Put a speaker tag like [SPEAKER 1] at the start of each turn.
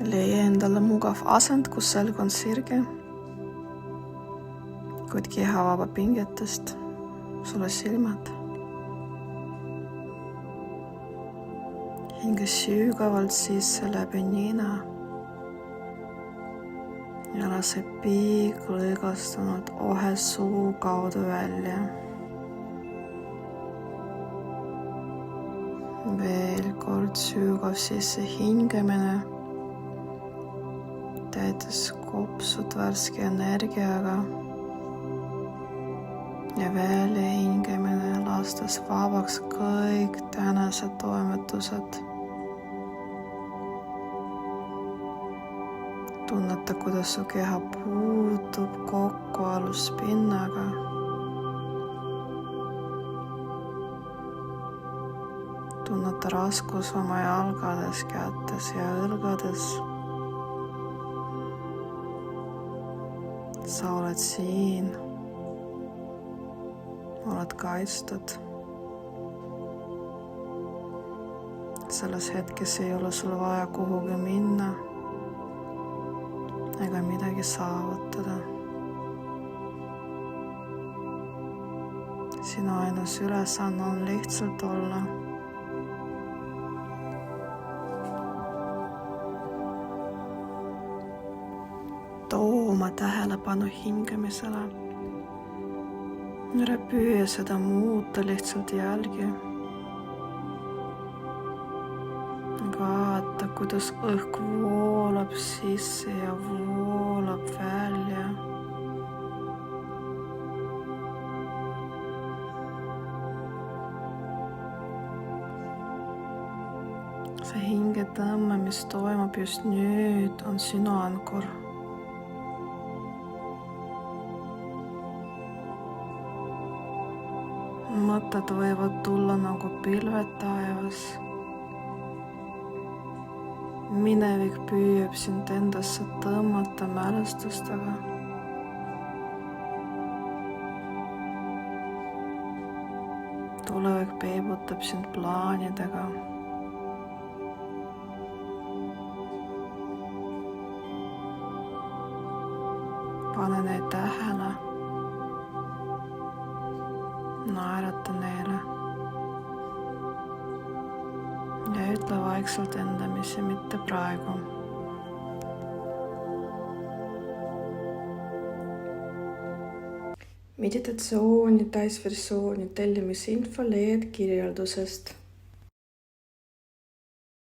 [SPEAKER 1] leia endale mugav asend, kus selg on sirge, kuid keha vabab pingetest, sulle silmad. Hinge sügavalt sisse läbi nina ja lase piig lõigastunud ohe suu kaudu välja. Veel kord sügav sisse hingemine, täites kopsud värske energiaga ja välja hingemine, lastes vabaks kõik tänased toimetused. Tunneta, kuidas su keha puutub kokku aluspinnaga. Tunneta raskus oma jalgades, kätes ja õlgades. Sa oled siin. Oled kaitstud. Selles hetkes ei ole sul vaja kuhugi minna ega midagi saavutada. Sinu ainus ülesanne on lihtsalt olla. Too oma tähelepanu hingamisele. Ära püüa seda muuta, lihtsalt jälgi. Vaata, kuidas õhk voolab sisse ja voolab välja. See hingetõmme, mis toimub just nüüd, on sinu ankur. Mõtted võivad tulla nagu pilved taevas. Minevik püüab sind endasse tõmmata mälestustega. Tulevik peibutab sind plaanidega. Pane neid tähele. Naerata neile. Ja ütle vaikselt endamisi, mitte praegu. Meditatsiooni täisversiooni tellimise info leiad kirjeldusest.